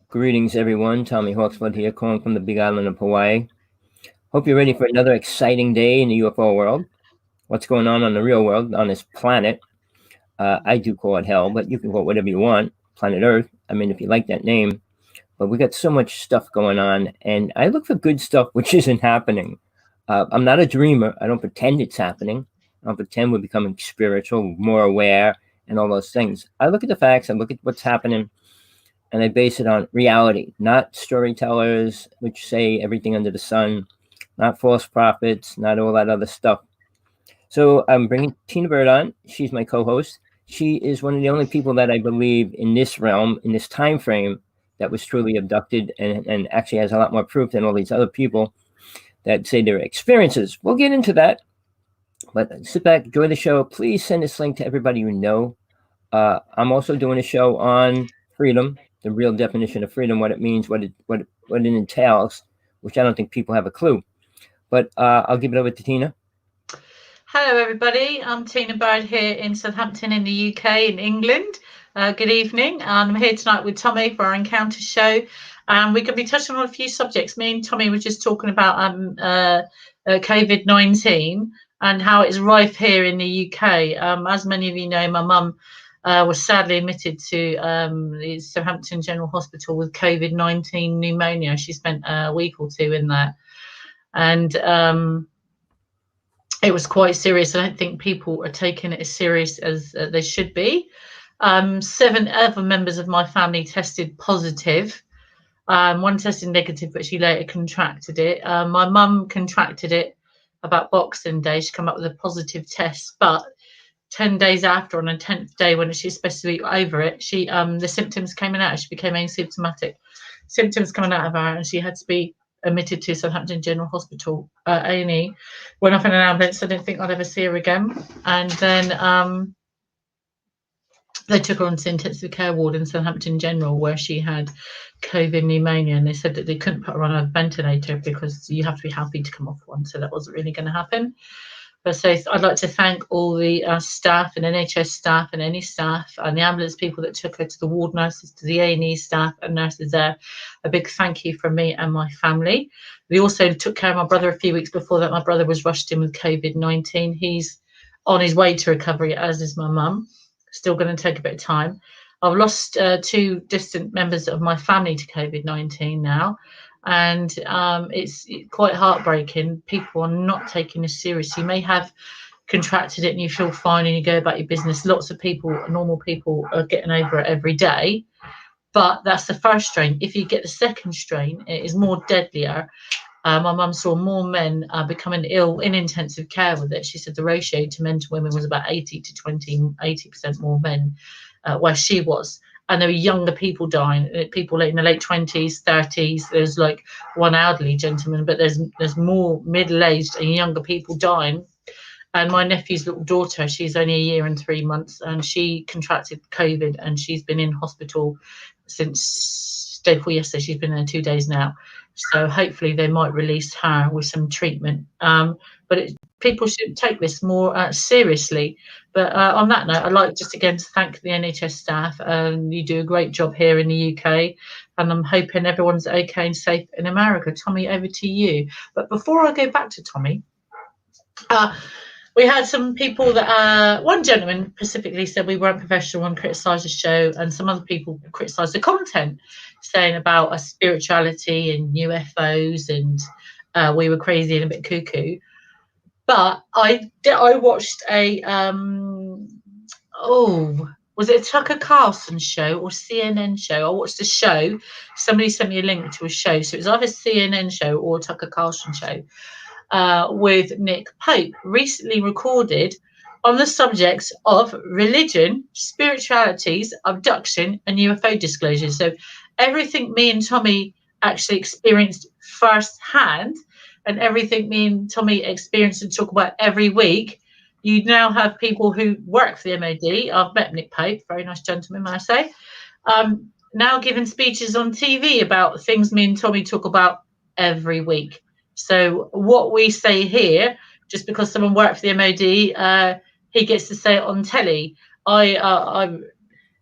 Greetings, everyone. Tommy Hawksblood here, calling from the Big Island of Hawaii. Hope you're ready for another exciting day in the UFO world. What's going on the real world, on this planet? I do call it hell, but you can call it whatever you want. Planet Earth. I mean, if you like that name. But we got so much stuff going on, and I look for good stuff which isn't happening. I'm not a dreamer. I don't pretend it's happening. I don't pretend we're becoming spiritual, more aware, and all those things. I look at the facts. I look at what's happening, and I base it on reality, not storytellers which say everything under the sun, not false prophets, not all that other stuff. So I'm bringing Tina Bird on. She's my co-host. She is one of the only people that I believe in this realm, in this time frame, that was truly abducted and actually has a lot more proof than all these other people that say their experiences. We'll get into that. But sit back, enjoy the show. Please send this link to everybody you know. I'm also doing a show on freedom, the real definition of freedom, what it means, what it entails, which I don't think people have a clue. But I'll give it over to Tina. Hello, everybody. I'm Tina Bird here in Southampton in the UK, in England. Good evening. I'm here tonight with Tommy for our Encounter show. We're going to be touching on a few subjects. Me and Tommy were just talking about COVID-19 and how it's rife here in the UK. As many of you know, my mum was sadly admitted to the Southampton General Hospital with COVID-19 pneumonia. She spent a week or two in there. And it was quite serious. I don't think people are taking it as serious as they should be. 7 other members of my family tested positive. One tested negative, but she later contracted it. My mum contracted it about Boxing Day. She came up with a positive test, but 10 days after, on the 10th day when she's supposed to be over it, she the symptoms came out. She became asymptomatic. Symptoms coming out of her, and she had to be admitted to Southampton General Hospital, A&E. Went off in an ambulance. I didn't think I'd ever see her again. And then they took her onto the intensive care ward in Southampton General, where she had COVID pneumonia, and they said that they couldn't put her on a ventilator because you have to be healthy to come off one. So that wasn't really going to happen. But so I'd like to thank all the staff and NHS staff and any staff and the ambulance people that took her, to the ward nurses, to the A&E staff and nurses there. A big thank you from me and my family. We also took care of my brother a few weeks before that. My brother was rushed in with COVID-19. He's on his way to recovery, as is my mum. Still going to take a bit of time. I've lost 2 distant members of my family to COVID-19 now. And it's quite heartbreaking. People are not taking this seriously. You may have contracted it and you feel fine and you go about your business. Lots of people, normal people, are getting over it every day. But that's the first strain. If you get the second strain, it is more deadlier. My mum saw more men becoming ill in intensive care with it. She said the ratio to men to women was about 80% more men where she was. And there were younger people dying, people in the late 20s, 30s. There's like one elderly gentleman, but there's more middle-aged and younger people dying. And my nephew's little daughter, she's only 1 year and 3 months, and she contracted COVID, and she's been in hospital since day before yesterday. She's been there 2 days now. So hopefully they might release her with some treatment. But people should take this more seriously. But on that note, I'd like just again to thank the NHS staff. You do a great job here in the UK, and I'm hoping everyone's okay and safe in America. Tommy, over to you. But before I go back to Tommy, we had some people that one gentleman specifically said we weren't professional and criticised the show, and some other people criticised the content, saying about a spirituality and UFOs and we were crazy and a bit cuckoo. But I watched a was it a Tucker Carlson show or CNN show? I watched a show. Somebody sent me a link to a show, so it was either a CNN show or a Tucker Carlson show with Nick Pope, recently recorded on the subjects of religion, spiritualities, abduction, and UFO disclosures. So everything me and Tommy actually experienced firsthand, and everything me and Tommy experienced and talk about every week, you now have people who work for the MOD. I've met Nick Pope, very nice gentleman, may I say, now giving speeches on TV about things me and Tommy talk about every week. So what we say here, just because someone worked for the MOD, he gets to say it on telly.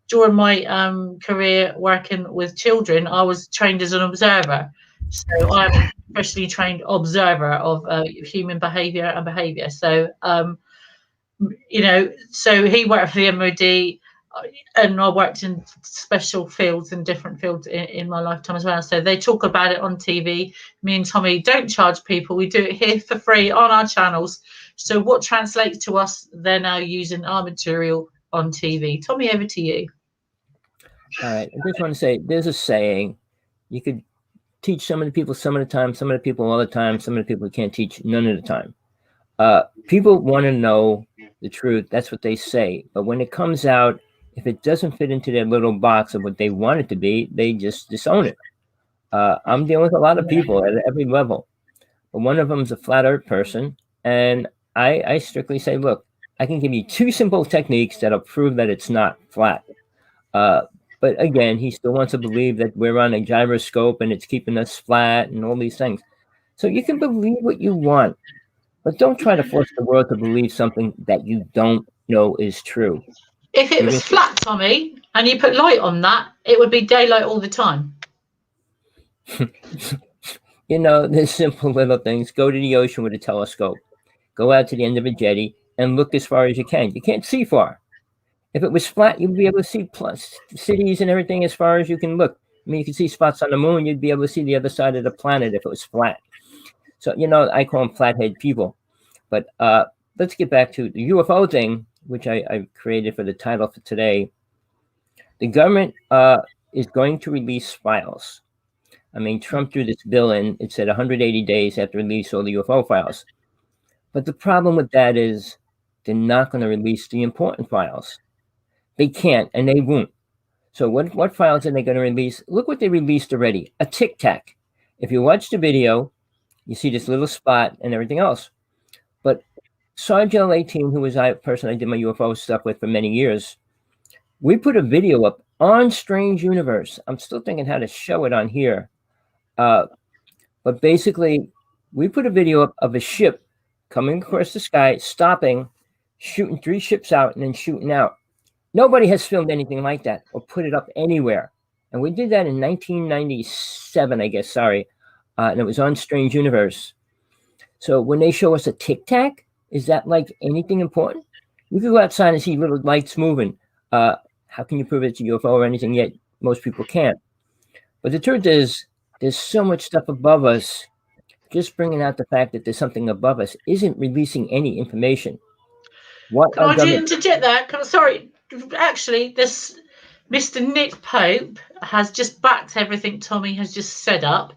during my career working with children, I was trained as an observer. So I'm a professionally trained observer of human behaviour and behaviour. So so he worked for the MOD, and I worked in special fields and different fields in my lifetime as well. So they talk about it on TV. Me and Tommy don't charge people. We do it here for free on our channels. So what translates to us, they're now using our material on TV. Tommy, over to you. All right. I just want to say there's a saying, you could teach some of the people some of the time, some of the people all the time, some of the people can't teach none of the time. People want to know the truth. That's what they say. But when it comes out, if it doesn't fit into their little box of what they want it to be, they just disown it. I'm dealing with a lot of people at every level. But one of them is a flat earth person. And I strictly say, look, I can give you 2 simple techniques that'll prove that it's not flat. But again, he still wants to believe that we're on a gyroscope and it's keeping us flat and all these things. So you can believe what you want, but don't try to force the world to believe something that you don't know is true. If it was flat, Tommy, and you put light on that, it would be daylight all the time. There's simple little things. Go to the ocean with a telescope. Go out to the end of a jetty and look as far as you can. You can't see far. If it was flat, you'd be able to see cities and everything as far as you can look. I mean, you can see spots on the moon. You'd be able to see the other side of the planet if it was flat. So, I call them flathead people. But let's get back to the UFO thing, which I created for the title for today. The government is going to release files. I mean, Trump threw this bill in. It said 180 days after release all the UFO files. But the problem with that is they're not going to release the important files. They can't, and they won't. So what files are they going to release? Look what they released already. A Tic Tac. If you watch the video, you see this little spot and everything else. But Sergeant L18, who was a person I did my UFO stuff with for many years, we put a video up on Strange Universe. I'm still thinking how to show it on here. But basically, we put a video up of a ship coming across the sky, stopping, shooting 3 ships out, and then shooting out. Nobody has filmed anything like that or put it up anywhere. And we did that in 1997, I guess, and it was on Strange Universe. So when they show us a Tic Tac, is that like anything important? You can go outside and see little lights moving. How can you prove it's a UFO or anything yet? Most people can't. But the truth is, there's so much stuff above us. Just bringing out the fact that there's something above us isn't releasing any information. Can I interject that? Sorry, actually, this Mr. Nick Pope has just backed everything Tommy has just set up.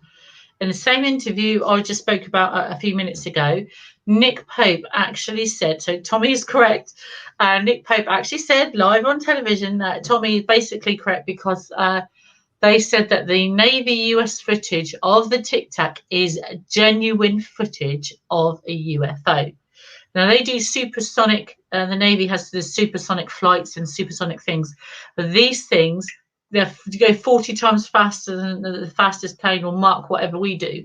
In the same interview I just spoke about a few minutes ago, Nick Pope actually said, so Tommy is correct, Nick Pope actually said live on television that Tommy is basically correct because they said that the Navy US footage of the Tic Tac is genuine footage of a UFO. Now, they do supersonic, the Navy has the supersonic flights and supersonic things, but these things, they go 40 times faster than the fastest plane or Mach whatever we do,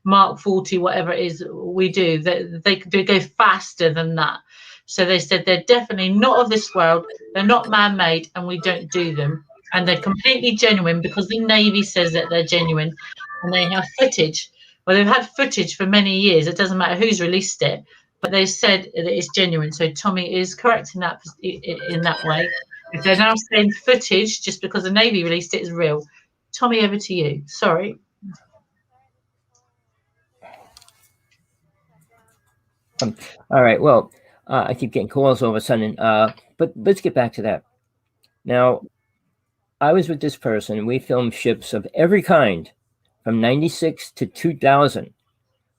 Mach 40, whatever it is we do. They go faster than that. So they said they're definitely not of this world, they're not man-made, and we don't do them. And they're completely genuine because the Navy says that they're genuine, and they have footage. Well, they've had footage for many years. It doesn't matter who's released it, but they said that it's genuine. So Tommy is correct in that way. If they're now saying footage just because the Navy released it is real. Tommy, over to you. Sorry. All right. Well, I keep getting calls all of a sudden. But let's get back to that. Now, I was with this person. We filmed ships of every kind from 96 to 2000.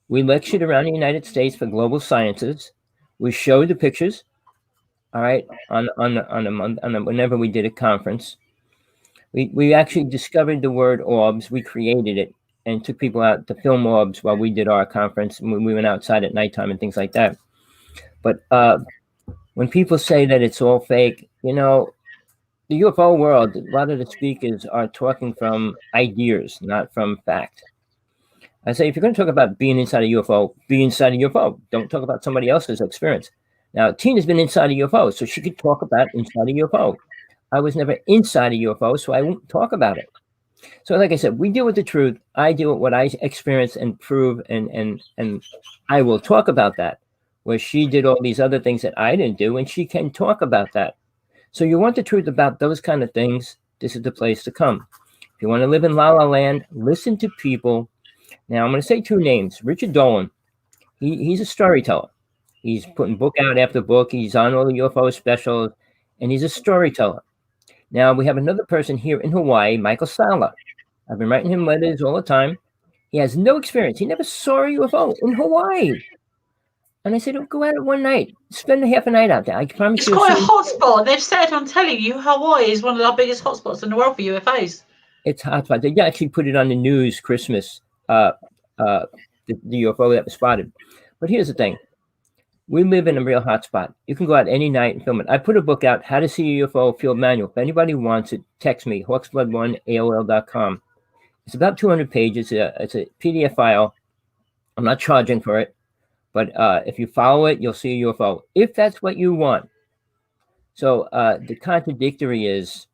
We lectured around the United States for global sciences. We showed the pictures. All right, whenever we did a conference, we actually discovered the word orbs. We created it and took people out to film orbs while we did our conference. And we went outside at nighttime and things like that. But when people say that it's all fake, the UFO world, a lot of the speakers are talking from ideas, not from fact. I say, if you're going to talk about being inside a UFO, be inside a UFO. Don't talk about somebody else's experience. Now, Tina's been inside a UFO, so she could talk about inside a UFO. I was never inside a UFO, so I won't talk about it. So, like I said, we deal with the truth. I deal with what I experience and prove, and I will talk about that. Where she did all these other things that I didn't do, and she can talk about that. So, you want the truth about those kind of things? This is the place to come. If you want to live in La La Land, listen to people. Now, I'm going to say two names. Richard Dolan. He's a storyteller. He's putting book out after book. He's on all the UFO specials, and he's a storyteller. Now, we have another person here in Hawaii, Michael Sala. I've been writing him letters all the time. He has no experience. He never saw a UFO in Hawaii. And I said, oh, go out at one night. Spend a half a night out there. I promise It's you. quite a hotspot. They've said on telly, Hawaii is one of our biggest hotspots in the world for UFOs. It's hotspot. They actually put it on the news Christmas, the UFO that was spotted. But here's the thing. We live in a real hotspot. You can go out any night and film it. I put a book out, How to See a UFO Field Manual. If anybody wants it, text me, hawksblood1@aol.com. It's about 200 pages. It's a PDF file. I'm not charging for it. But if you follow it, you'll see a UFO, if that's what you want. So the contradictory is,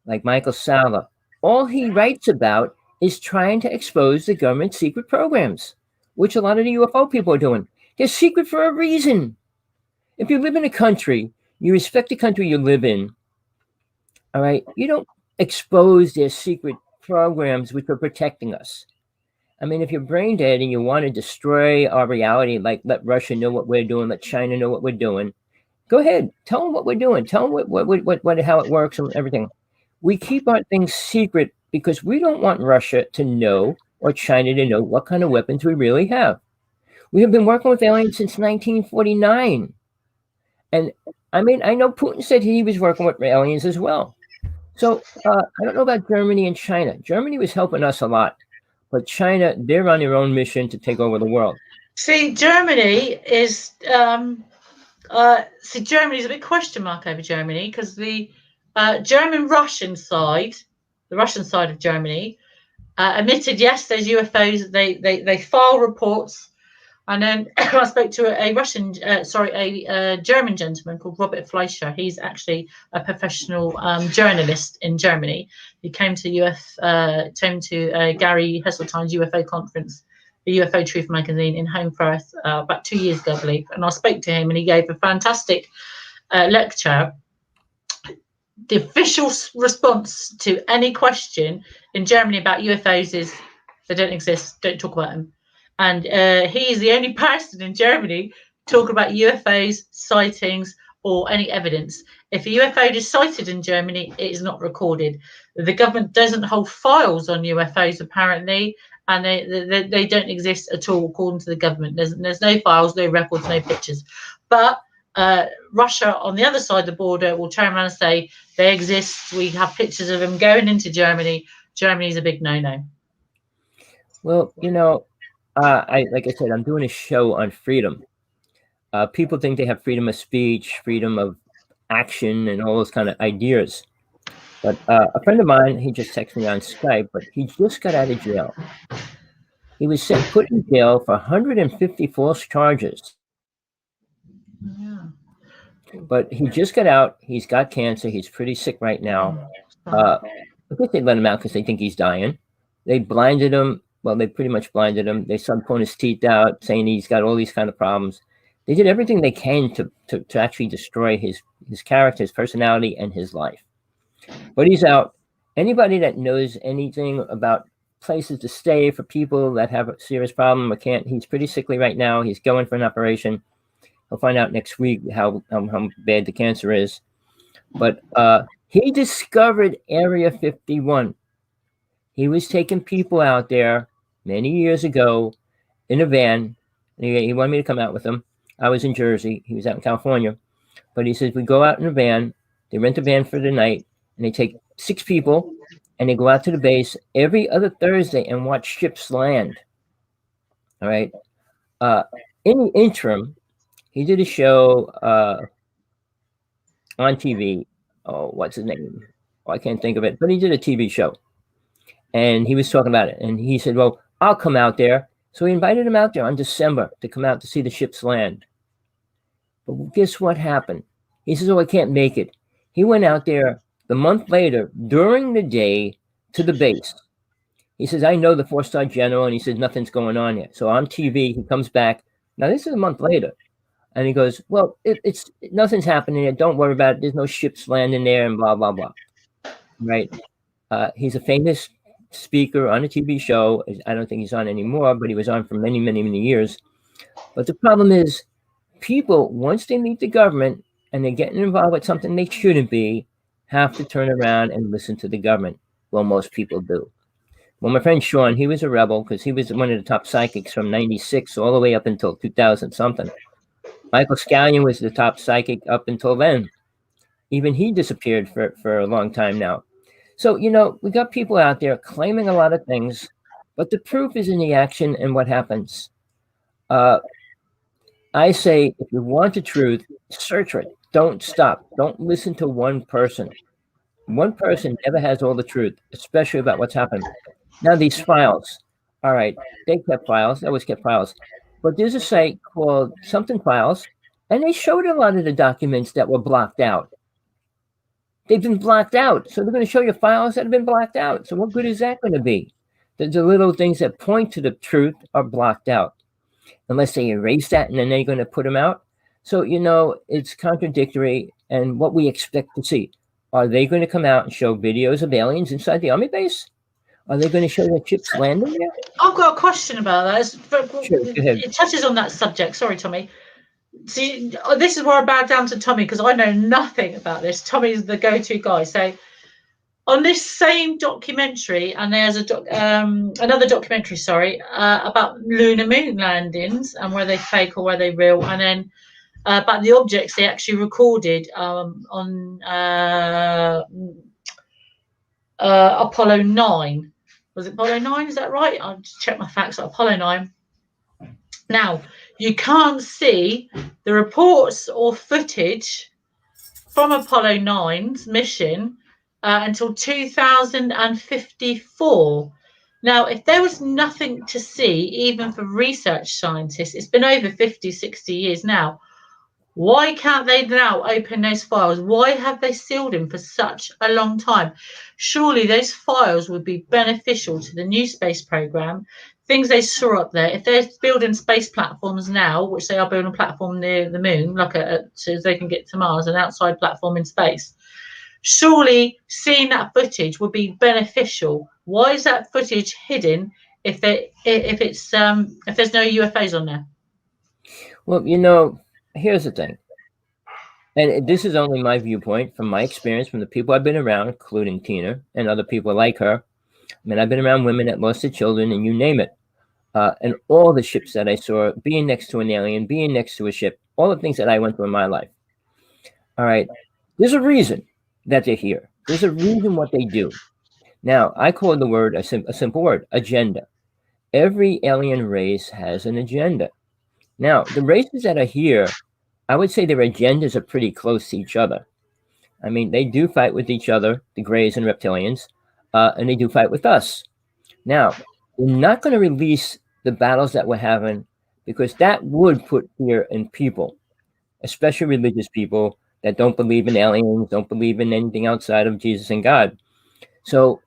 like Michael Sala, all he writes about is trying to expose the government's secret programs, which a lot of the UFO people are doing. They're secret for a reason. If you live in a country, you respect the country you live in, all right? You don't expose their secret programs which are protecting us. I mean, if you're brain dead and you want to destroy our reality, like let Russia know what we're doing, let China know what we're doing, go ahead. Tell them what we're doing. Tell them how it works and everything. We keep our things secret because we don't want Russia to know or China to know what kind of weapons we really have. We have been working with aliens since 1949. And I mean, I know Putin said he was working with aliens as well. So I don't know about Germany and China. Germany was helping us a lot. But China, they're on their own mission to take over the world. See, Germany is Germany's a big question mark over Germany because the German-Russian side, the Russian side of Germany, admitted yes, there's UFOs. They file reports. And then I spoke to a German gentleman called Robert Fleischer. He's actually a professional journalist in Germany. He came to Gary Hesseltine's UFO conference, the UFO Truth magazine in Home Firth about 2 years ago, I believe. And I spoke to him, and he gave a fantastic lecture. The official response to any question in Germany about UFOs is they don't exist. Don't talk about them. And he is the only person in Germany talking about UFOs, sightings, or any evidence. If a UFO is sighted in Germany, it is not recorded. The government doesn't hold files on UFOs, apparently, and they don't exist at all, according to the government. There's no files, no records, no pictures. But Russia, on the other side of the border, will turn around and say they exist. We have pictures of them going into Germany. Germany's a big no-no. Well, like I said, I'm doing a show on freedom. People think they have freedom of speech, freedom of action, and all those kind of ideas. But a friend of mine, he just texted me on Skype, but he just got out of jail. He was put in jail for 150 false charges. Yeah. But he just got out. He's got cancer. He's pretty sick right now. I guess they let him out because they think he's dying. They blinded him. Well, they pretty much blinded him. They started pulling his teeth out, saying he's got all these kind of problems. They did everything they can to actually destroy his character, his personality, and his life. But he's out. Anybody that knows anything about places to stay for people that have a serious problem or can't, he's pretty sickly right now. He's going for an operation. He'll find out next week how bad the cancer is. But he discovered Area 51. He was taking people out there many years ago in a van. He wanted me to come out with him. I was in Jersey. He was out in California. But he says, we go out in a van. They rent a van for the night. And they take 6 people. And they go out to the base every other Thursday and watch ships land. All right. In the interim, he did a show on TV. Oh, what's his name? Oh, I can't think of it. But he did a TV show. And he was talking about it. And he said, well, I'll come out there. So he invited him out there on December to come out to see the ships land. But guess what happened? He says, oh, I can't make it. He went out there The month later, during the day, to the base. He says, I know the 4-star general, and he says, nothing's going on yet. So on TV, he comes back. Now, this is a month later. And he goes, well, it's nothing's happening yet. Don't worry about it. There's no ships landing there and blah, blah, blah. Right? He's a famous speaker on a TV show. I don't think he's on anymore, but he was on for many, many, many years. But the problem is people, once they meet the government and they're getting involved with something they shouldn't be, have to turn around and listen to the government. Well, most people do. Well, my friend Sean, he was a rebel because he was one of the top psychics from 96 all the way up until 2000 something. Michael Scallion was the top psychic up until then. Even he disappeared for a long time now. So, we got people out there claiming a lot of things, but the proof is in the action and what happens. I say, if you want the truth, search for it. Don't stop. Don't listen to one person. One person never has all the truth, especially about what's happened. Now, these files, all right, they kept files. They always kept files. But there's a site called Something Files, and they showed a lot of the documents that were blocked out. They've been blocked out. So they're going to show you files that have been blocked out. So what good is that going to be? The little things that point to the truth are blocked out. Unless they erase that and then they're going to put them out. So, it's contradictory. And what we expect to see. Are they going to come out and show videos of aliens inside the army base? Are they going to show the ships landing there? I've got a question about that. Sure, go ahead. It touches on that subject. Sorry, Tommy. See, this is where I bow down to Tommy because I know nothing about this. Tommy is the go-to guy. So on this same documentary, and there's another documentary, about lunar moon landings and where they fake or where they real, and then about the objects they actually recorded on Apollo 9. Was it Apollo 9? Is that right? I'll just check my facts. Apollo 9. Now, you can't see the reports or footage from Apollo 9's mission until 2054. Now, if there was nothing to see, even for research scientists, it's been over 50, 60 years now. Why can't they now open those files? Why have they sealed them for such a long time? Surely those files would be beneficial to the new space program. Things they saw up there. If they're building space platforms now, which they are building a platform near the moon, so they can get to Mars, an outside platform in space. Surely seeing that footage would be beneficial. Why is that footage hidden if there's no UFOs on there? Well, here's the thing. And this is only my viewpoint from my experience, from the people I've been around, including Tina and other people like her. I mean, I've been around women that lost their children and you name it. And all the ships that I saw, being next to an alien, being next to a ship, all the things that I went through in my life. All right. There's a reason that they're here. There's a reason what they do. Now, I call the word a simple word, agenda. Every alien race has an agenda. Now, the races that are here, I would say their agendas are pretty close to each other. I mean, they do fight with each other, the Greys and reptilians, and they do fight with us. Now, we're not going to release the battles that we're having because that would put fear in people, especially religious people that don't believe in aliens, don't believe in anything outside of Jesus and God. So,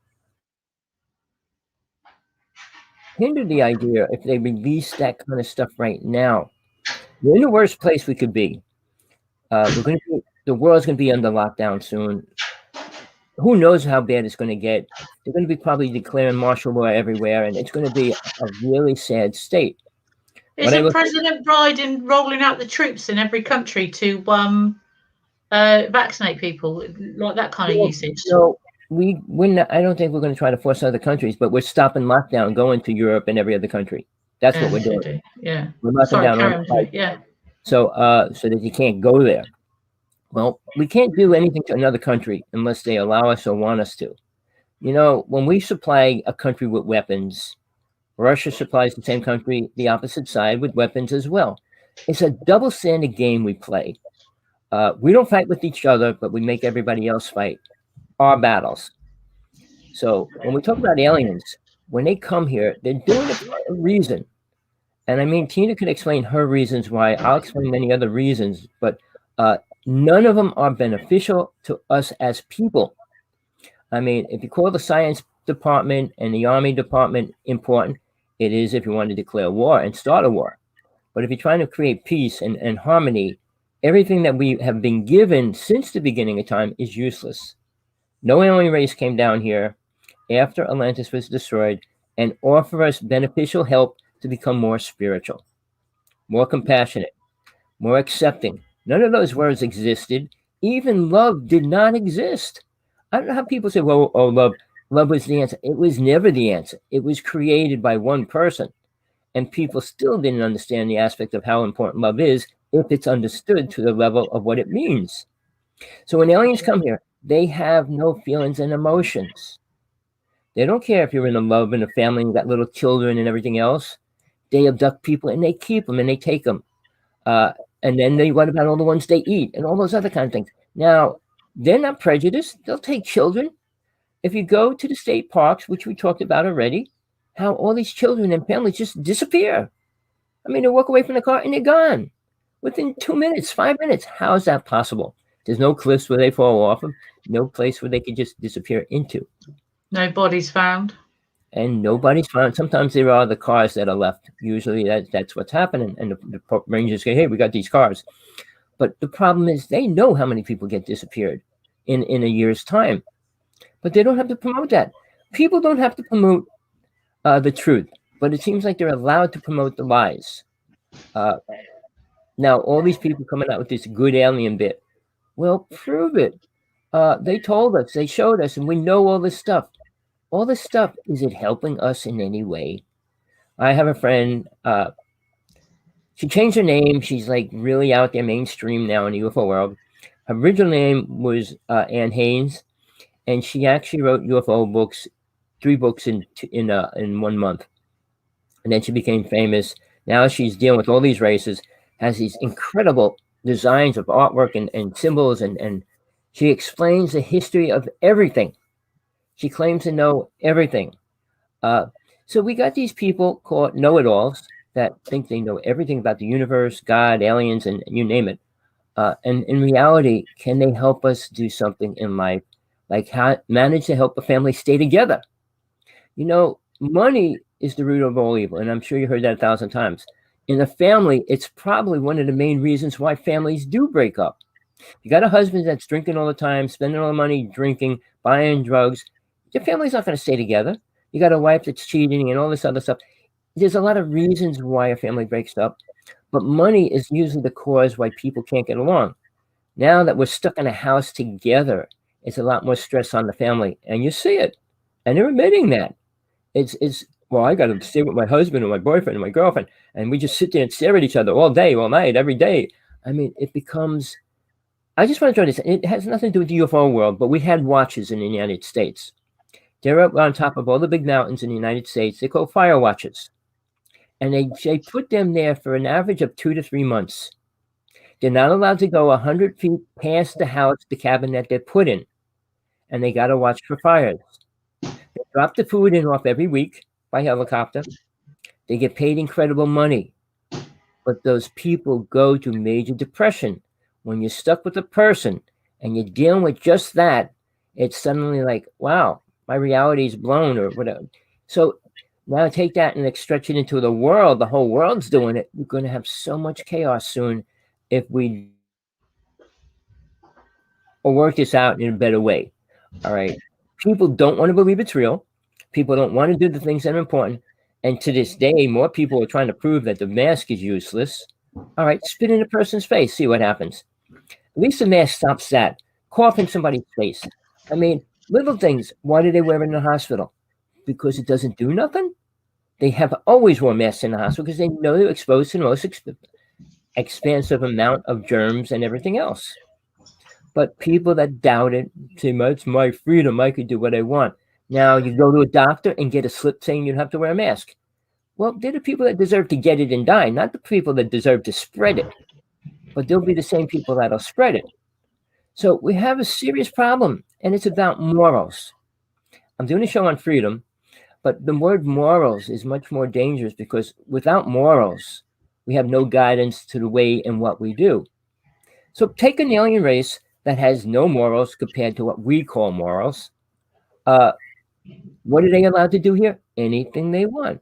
hinder the idea if they release that kind of stuff right now. We're in the worst place we could be. The world's going to be under lockdown soon. Who knows how bad it's going to get? They're going to be probably declaring martial law everywhere, and it's going to be a really sad state. Isn't President Biden rolling out the troops in every country to vaccinate people, like that kind of usage? No, I don't think we're going to try to force other countries, but we're stopping lockdown, going to Europe and every other country. That's what we're doing. Yeah, we're locking down on so that you can't go there. Well, we can't do anything to another country unless they allow us or want us to. When we supply a country with weapons, Russia supplies the same country, the opposite side, with weapons as well. It's a double-standard game we play. We don't fight with each other, but we make everybody else fight our battles. So when we talk about aliens, when they come here, they're doing it for a reason. And I mean, Tina could explain her reasons why. I'll explain many other reasons, but none of them are beneficial to us as people. I mean, if you call the science department and the army department important, it is if you want to declare war and start a war. But if you're trying to create peace and harmony, everything that we have been given since the beginning of time is useless. No alien race came down here after Atlantis was destroyed and offer us beneficial help to become more spiritual, more compassionate, more accepting. None of those words existed. Even love did not exist. I don't know how people say, well, oh, love was the answer. It was never the answer. It was created by one person. And people still didn't understand the aspect of how important love is if it's understood to the level of what it means. So when aliens come here, they have no feelings and emotions. They don't care if you're in a love and a family and got little children and everything else. They abduct people and they keep them and they take them. And then what about all the ones they eat and all those other kind of things? Now, they're not prejudiced. They'll take children. If you go to the state parks, which we talked about already, how all these children and families just disappear. I mean, they walk away from the car and they're gone within 2 minutes, 5 minutes. How is that possible? There's no cliffs where they fall off of, no place where they could just disappear into. No bodies found. And nobody's found. Sometimes there are the cars that are left. Usually that's what's happening. And the rangers say, hey, we got these cars. But the problem is they know how many people get disappeared in a year's time. But they don't have to promote that. People don't have to promote the truth. But it seems like they're allowed to promote the lies. Now, all these people coming out with this good alien bit. Well, prove it. They told us. They showed us. And we know all this stuff. All this stuff, is it helping us in any way? I have a friend, she changed her name. She's like really out there mainstream now in the UFO world. Her original name was Ann Haynes, and she actually wrote UFO books, 3 books in 1 month. And then she became famous. Now she's dealing with all these races, has these incredible designs of artwork and symbols, and she explains the history of everything. She claims to know everything. So we got these people called know-it-alls that think they know everything about the universe, God, aliens, and you name it. And in reality, can they help us do something in life? Like manage to help a family stay together? You know, money is the root of all evil. And I'm sure you heard that 1,000 times. In a family, it's probably one of the main reasons why families do break up. You got a husband that's drinking all the time, spending all the money drinking, buying drugs. Your family's not going to stay together. You got a wife that's cheating and all this other stuff. There's a lot of reasons why a family breaks up, but money is usually the cause why people can't get along. Now that we're stuck in a house together, it's a lot more stress on the family, and you see it, and they're admitting that. It's well, I got to stay with my husband and my boyfriend and my girlfriend, and we just sit there and stare at each other all day, all night, every day. I mean, it becomes. I just want to try this. It has nothing to do with the UFO world, but we had watches in the United States. They're up on top of all the big mountains in the United States. They're called fire watches. And they put them there for an average of 2 to 3 months. They're not allowed to go 100 feet past the house, the cabin that they're put in. And they got to watch for fires. They drop the food in off every week by helicopter. They get paid incredible money. But those people go to major depression. When you're stuck with a person and you're dealing with just that, it's suddenly like, wow, my reality is blown or whatever. So now take that and stretch it into the world. The whole world's doing it. We're going to have so much chaos soon if we work this out in a better way. All right. People don't want to believe it's real. People don't want to do the things that are important. And to this day, more people are trying to prove that the mask is useless. All right. Spit in a person's face. See what happens. At least the mask stops that. Cough in somebody's face. I mean, little things. Why do they wear it in the hospital? Because it doesn't do nothing? They have always worn masks in the hospital because they know they're exposed to the most expansive amount of germs and everything else. But people that doubt it say, it's my freedom. I could do what I want. Now you go to a doctor and get a slip saying you have to wear a mask. Well, they're the people that deserve to get it and die, not the people that deserve to spread it. But they'll be the same people that'll spread it. So we have a serious problem, and it's about morals. I'm doing a show on freedom, but the word morals is much more dangerous because without morals, we have no guidance to the way and what we do. So take an alien race that has no morals compared to what we call morals. What are they allowed to do here? Anything they want.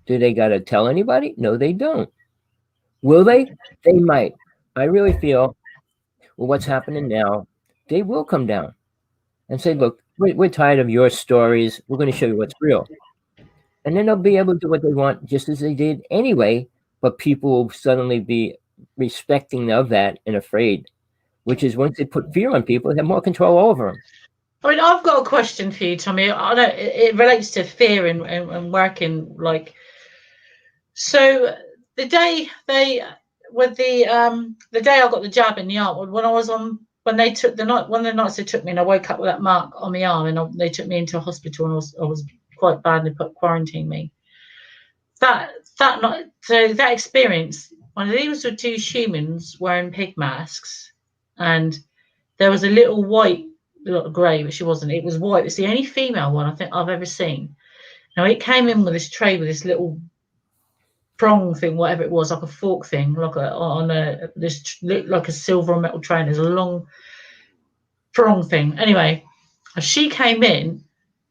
Do they got to tell anybody? No, they don't. Will they? They might. I really feel, well, what's happening now, they will come down and say, look, we're tired of your stories. We're going to show you what's real. And then they'll be able to do what they want just as they did anyway, but people will suddenly be respecting of that and afraid, which is once they put fear on people, they have more control over them. I mean, I've got a question for you, Tommy. I know it relates to fear and working. Like, so the day they with the day I got the jab in the arm, when I was on when they took the night one of the nights they took me and I woke up with that mark on my arm and they took me into a hospital and I was quite bad and they quarantined me. That night, so that experience, when these were two humans wearing pig masks, and there was a little white, not grey, but she wasn't. It was white. It's the only female one I think I've ever seen. Now it came in with this tray with this little prong thing, whatever it was, like a fork thing, like this looked like a silver or metal tray. And there's a long prong thing. Anyway, she came in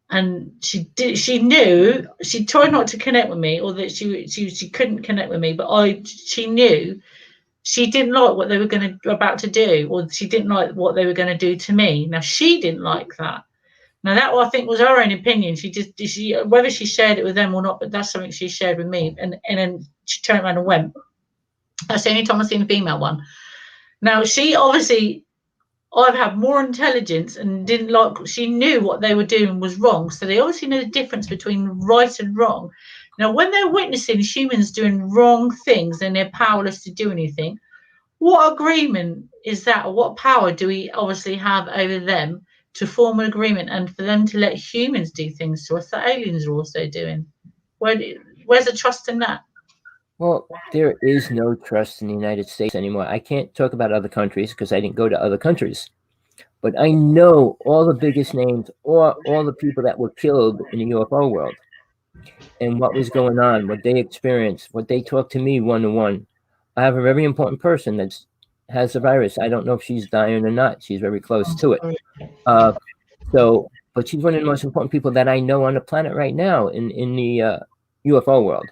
and she knew, she tried not to connect with me, or that she couldn't connect with me, but she knew she didn't like what they were about to do, or she didn't like what they were going to do to me. Now she didn't like that. Now that I think was her own opinion. She whether she shared it with them or not, but that's something she shared with me. And then she turned around and went. That's the only time I've seen a female one. Now she obviously, I've had more intelligence and didn't like. She knew what they were doing was wrong, so they obviously know the difference between right and wrong. Now, when they're witnessing humans doing wrong things and they're powerless to do anything, what agreement is that, or what power do we obviously have over them to form an agreement and for them to let humans do things to us that aliens are also doing? Where's the trust in that? Well, there is no trust in the United States anymore. I can't talk about other countries because I didn't go to other countries. But I know all the biggest names, or all the people that were killed in the UFO world, and what was going on, what they experienced, what they talked to me one-to-one. I have a very important person that has the virus. I don't know if she's dying or not. She's very close to it. But she's one of the most important people that I know on the planet right now in the UFO world.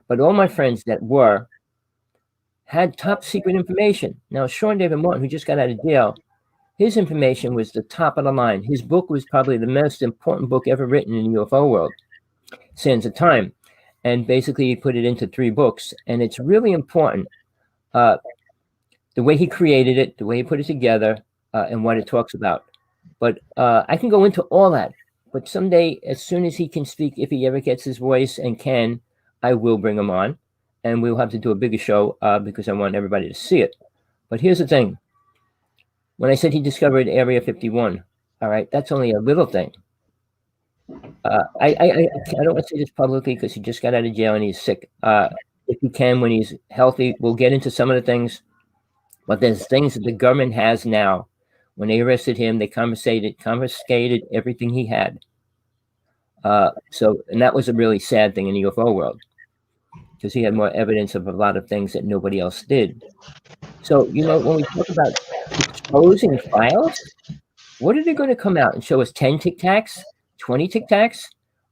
But all my friends that had top secret information. Now, Sean David Martin, who just got out of jail, his information was the top of the line. His book was probably the most important book ever written in the UFO world, Sands of Time. And basically, he put it into 3 books. And it's really important, the way he created it, the way he put it together, and what it talks about. But I can go into all that. But someday, as soon as he can speak, if he ever gets his voice and can, I will bring him on. And we'll have to do a bigger show because I want everybody to see it. But here's the thing. When I said he discovered Area 51, all right, that's only a little thing. I don't want to say this publicly because he just got out of jail and he's sick. If he can, when he's healthy, we'll get into some of the things. But there's things that the government has now. When they arrested him, they confiscated everything he had. And that was a really sad thing in the UFO world because he had more evidence of a lot of things that nobody else did. So, when we talk about exposing files, what are they going to come out and show us 10 Tic Tacs, 20 Tic Tacs?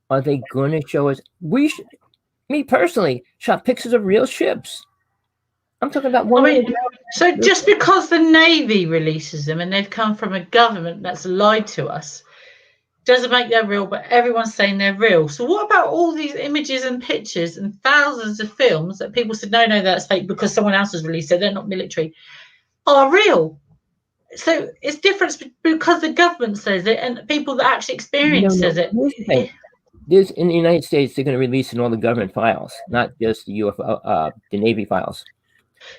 Are they going to show us? Me personally, shot pictures of real ships. I'm talking about one. I mean, so just because the Navy releases them and they've come from a government that's lied to us, doesn't make them real, but everyone's saying they're real. So what about all these images and pictures and thousands of films that people said, no, that's fake because someone else has released it, they're not military, are real? So it's different because the government says it and people that actually experience says it. There's in the United States, they're going to release in all the government files, not just the UFO, the Navy files.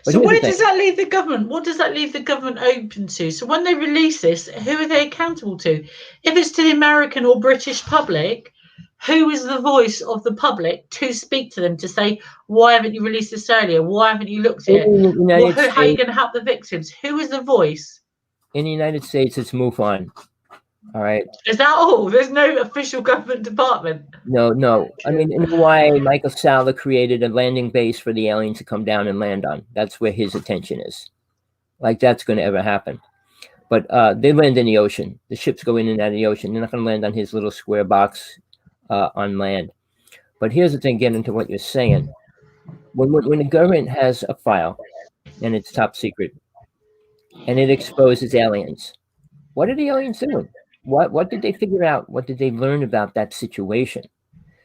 But so where does that leave the government? What does that leave the government open to? So when they release this, who are they accountable to? If it's to the American or British public, who is the voice of the public to speak to them to say, why haven't you released this earlier? Why haven't you looked at it? How are you going to help the victims? Who is the voice? In the United States, it's MUFON. All right. Is that all? There's no official government department? No. I mean, in Hawaii, Michael Salla created a landing base for the aliens to come down and land on. That's where his attention is. Like that's going to ever happen. But they land in the ocean. The ships go in and out of the ocean. They're not going to land on his little square box on land. But here's the thing, getting into what you're saying. When the government has a file and it's top secret and it exposes aliens, what are the aliens doing? What did they figure out? What did they learn about that situation?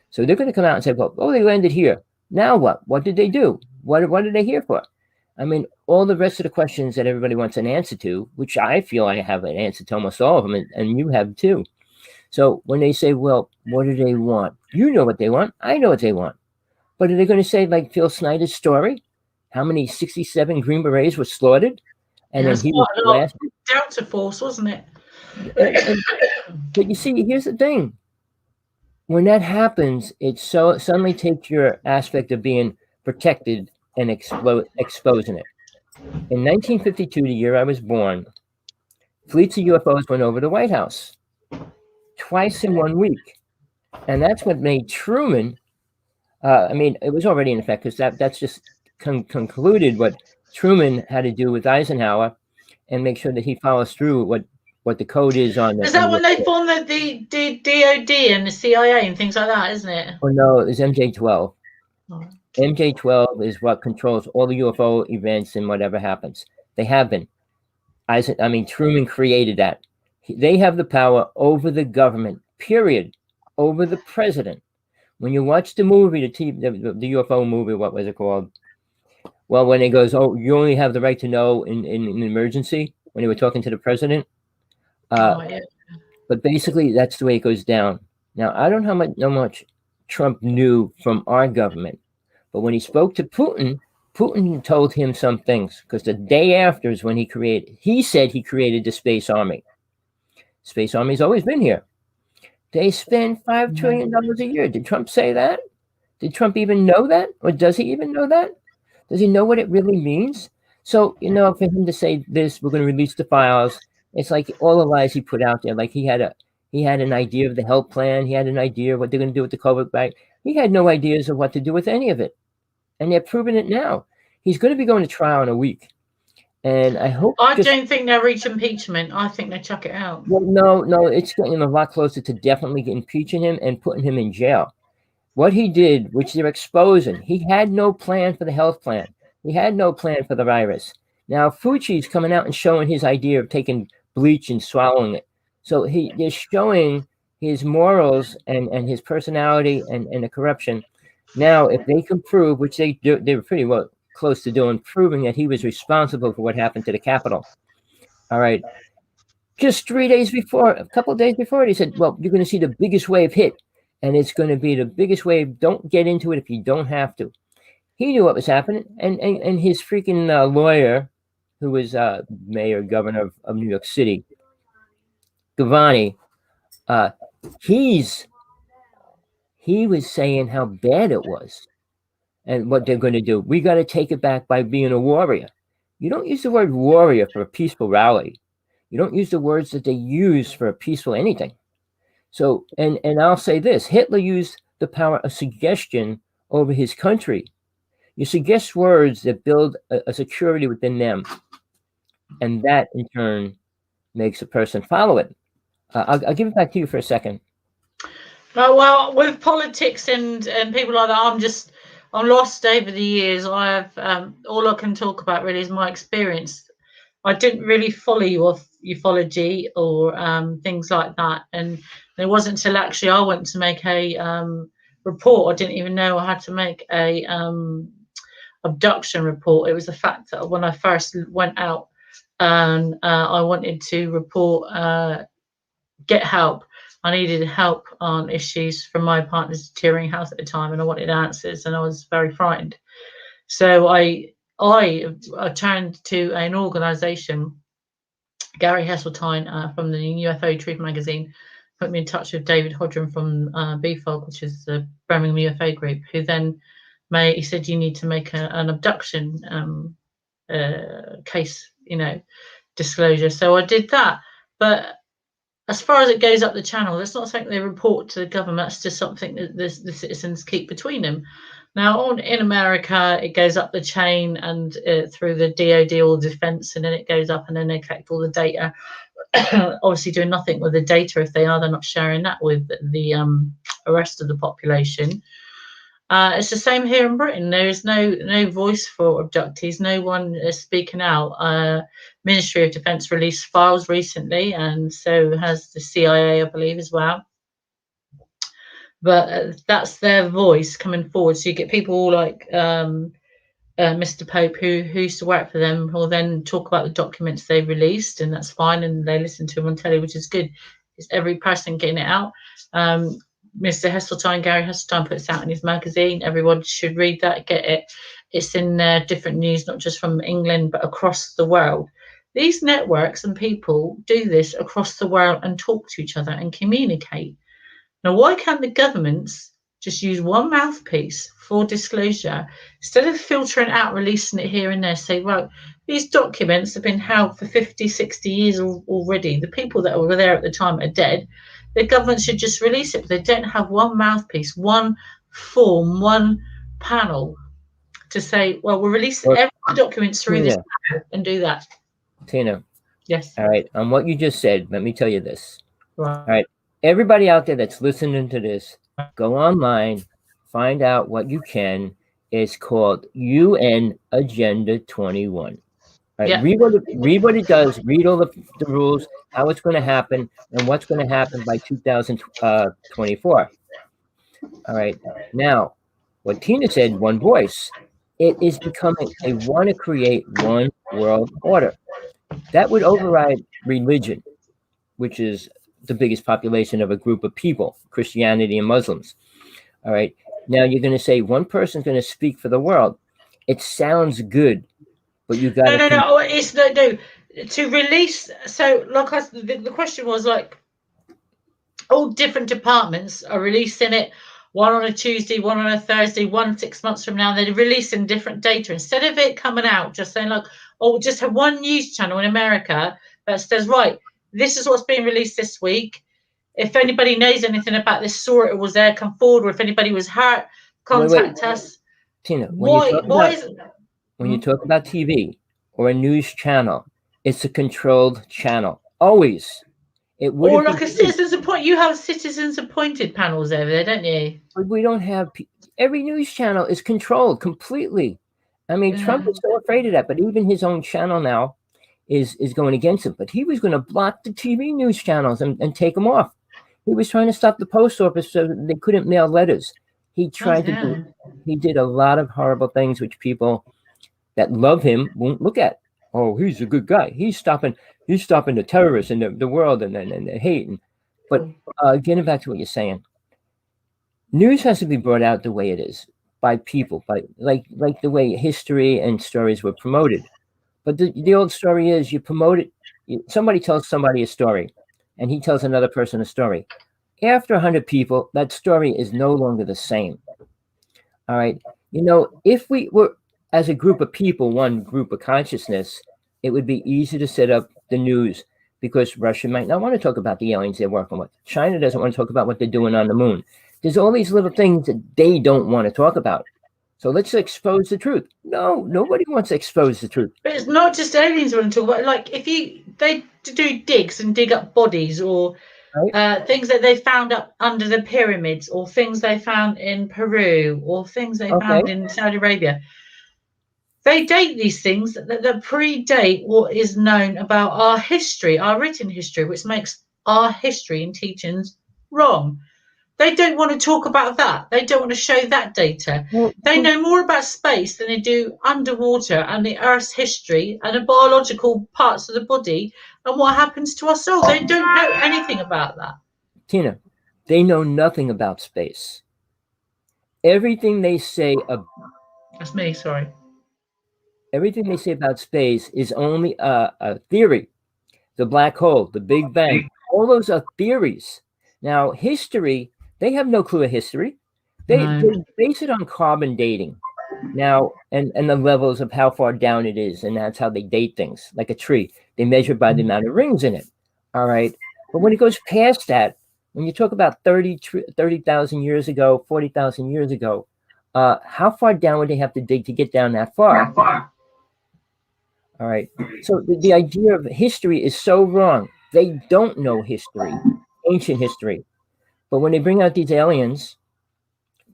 So they're going to come out and say, well, oh, they landed here. Now what? What did they do? What are they here for? I mean, all the rest of the questions that everybody wants an answer to, which I feel I have an answer to almost all of them, and you have too. So when they say, well, what do they want? You know what they want. I know what they want. But are they going to say, like Phil Snyder's story, how many 67 Green Berets were slaughtered? And then he was blasted. Delta Force, wasn't it? But you see, here's the thing. When that happens, it suddenly takes your aspect of being protected and exposing it. In 1952, the year I was born, fleets of UFOs went over the White House twice in 1 week. And that's what made Truman, I mean, it was already in effect because that's just concluded what Truman had to do with Eisenhower and make sure that he follows through what the code is on. Is that when they formed the DOD and the CIA and things like that, isn't it? Oh, no, it's MJ-12. Oh. MJ-12 is what controls all the UFO events and whatever happens. They have been. I mean, Truman created that. They have the power over the government, period, over the president. When you watch the movie, the UFO movie, what was it called? Well, when it goes, oh, you only have the right to know in an emergency, when they were talking to the president. Yeah. But basically, that's the way it goes down. Now, I don't know how much Trump knew from our government, but when he spoke to Putin, Putin told him some things, because the day after is when he said he created the Space Army. Space Army's always been here. They spend $5 trillion a year. Did Trump say that? Did Trump even know that? Or does he even know that? Does he know what it really means? So, you know, for him to say this, we're going to release the files, it's like all the lies he put out there. Like he had an idea of the health plan. He had an idea of what they're going to do with the COVID bag. He had no ideas of what to do with any of it. And they're proving it now. He's going to be going to trial in a week. And I hope... I don't think they'll reach impeachment. I think they chuck it out. Well, no, it's getting a lot closer to definitely impeaching him and putting him in jail. What he did, which they're exposing, he had no plan for the health plan. He had no plan for the virus. Now, Fauci's coming out and showing his idea of taking bleach and swallowing it. So they're showing his morals and his personality and the corruption. Now, if they can prove, which they were pretty well close to doing, proving that he was responsible for what happened to the Capitol. All right. Just 3 days before, a couple of days before, he said, well, you're going to see the biggest wave hit, and it's going to be the biggest wave. Don't get into it if you don't have to. He knew what was happening, and his freaking lawyer, who was mayor, governor of New York City, Gavani, he was saying how bad it was and what they're going to do. We got to take it back by being a warrior. You don't use the word warrior for a peaceful rally. You don't use the words that they use for a peaceful anything. So, and I'll say this, Hitler used the power of suggestion over his country. You suggest words that build a security within them. And that, in turn, makes a person follow it. I'll give it back to you for a second. Well, with politics and people like that, I'm lost over the years. I have all I can talk about really is my experience. I didn't really follow ufology or things like that, and it wasn't until actually I went to make a report. I didn't even know I had to make a abduction report. It was the fact that when I first went out and I wanted to report, get help. I needed help on issues from my partner's deteriorating health at the time, and I wanted answers, and I was very frightened. So I turned to an organisation, Gary Heseltine from the UFO Truth magazine, put me in touch with David Hodgson from BFOG, which is the Birmingham UFO group, who then he said, you need to make an abduction case, disclosure. So I did that. But as far as it goes up the channel, that's not something they report to the government. That's just something that the citizens keep between them. Now, in America, it goes up the chain and through the DOD or defense, and then it goes up and then they collect all the data. obviously doing nothing with the data. If they are, they're not sharing that with the rest of the population. It's the same here in Britain. There is no voice for abductees. No one is speaking out. Ministry of Defence released files recently, and so has the CIA, I believe, as well. But that's their voice coming forward. So you get people like Mr. Pope, who used to work for them, will then talk about the documents they released, and that's fine. And they listen to them on telly, which is good. It's every person getting it out. Mr. Heseltine, Gary Heseltine, puts out in his magazine. Everyone should read that, get it. It's in different news, not just from England, but across the world. These networks and people do this across the world and talk to each other and communicate. Now, why can't the governments just use one mouthpiece for disclosure instead of filtering out, releasing it here and there? Say, well, these documents have been held for 50, 60 years already. The people that were there at the time are dead. The government should just release it, but they don't have one mouthpiece, one form, one panel to say, well, we'll release every documents through this and do that. Tina. Yes. All right. On what you just said, let me tell you this. Right. All right. Everybody out there that's listening to this, go online, find out what you can. It's called UN Agenda 21. Right? Yeah. Read what it does. Read all the rules, how it's going to happen, and what's going to happen by 2024. All right. Now, what Tina said, one voice. It is becoming, they want to create one world order. That would override religion, which is the biggest population of a group of people, Christianity and Muslims. All right. Now you're going to say one person's going to speak for the world. It sounds good, but you got to. No. It's no. To release. So, like the question was like, all different departments are releasing it. One on a Tuesday, one on a Thursday, one 6 months from now. They're releasing different data instead of it coming out just saying like, oh, just have one news channel in America that says, right, this is what's being released this week. If anybody knows anything about this, saw it was there, come forward. Or if anybody was hurt, contact us. Tina, when you talk about TV or a news channel, it's a controlled channel. Always. It would. Or like a citizens appointed. You have citizens appointed panels over there, don't you? But we don't have. Every news channel is controlled completely. I mean, Trump is so afraid of that, but even his own channel now is going against him. But he was going to block the TV news channels and take them off. He was trying to stop the post office so that they couldn't mail letters. He tried to do. He did a lot of horrible things which people that love him won't look at. Oh, he's a good guy. He's stopping the terrorists in the world and the hate. But getting back to what you're saying, news has to be brought out the way it is by people, by like the way history and stories were promoted. But the old story is you promote it. Somebody tells somebody a story, and he tells another person a story. After 100 people, that story is no longer the same. All right. You know, if we were as a group of people, one group of consciousness, it would be easy to set up the news because Russia might not want to talk about the aliens they're working with. China doesn't want to talk about what they're doing on the moon. There's all these little things that they don't want to talk about. So let's expose the truth. No, nobody wants to expose the truth. But it's not just aliens we want to talk about. Like if they do digs and dig up bodies or things that they found up under the pyramids or things they found in Peru or things they found in Saudi Arabia. They date these things that predate what is known about our history, our written history, which makes our history and teachings wrong. They don't want to talk about that. They don't want to show that data. They know more about space than they do underwater and the Earth's history and the biological parts of the body and what happens to our soul. They don't know anything about that. Tina, they know nothing about space. Everything they say That's me, sorry. Everything they say about space is only a theory. The black hole, the Big Bang, all those are theories. Now, history, they have no clue of history. They base it on carbon dating. Now, and the levels of how far down it is, and that's how they date things, like a tree. They measure by the amount of rings in it. All right. But when it goes past that, when you talk about 30,000 years ago, 40,000 years ago, how far down would they have to dig to get down that far? All right. So the idea of history is so wrong. They don't know history, ancient history. But when they bring out these aliens,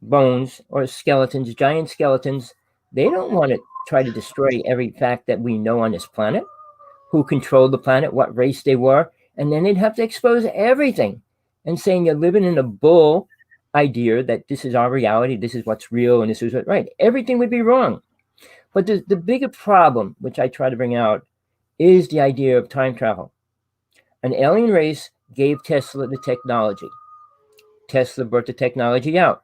bones or skeletons, giant skeletons, they don't want to try to destroy every fact that we know on this planet, who controlled the planet, what race they were, and then they'd have to expose everything and saying you're living in a bull idea that this is our reality, this is what's real, and this is what right. Everything would be wrong. But the bigger problem, which I try to bring out, is the idea of time travel. An alien race gave Tesla the technology. Tesla brought the technology out.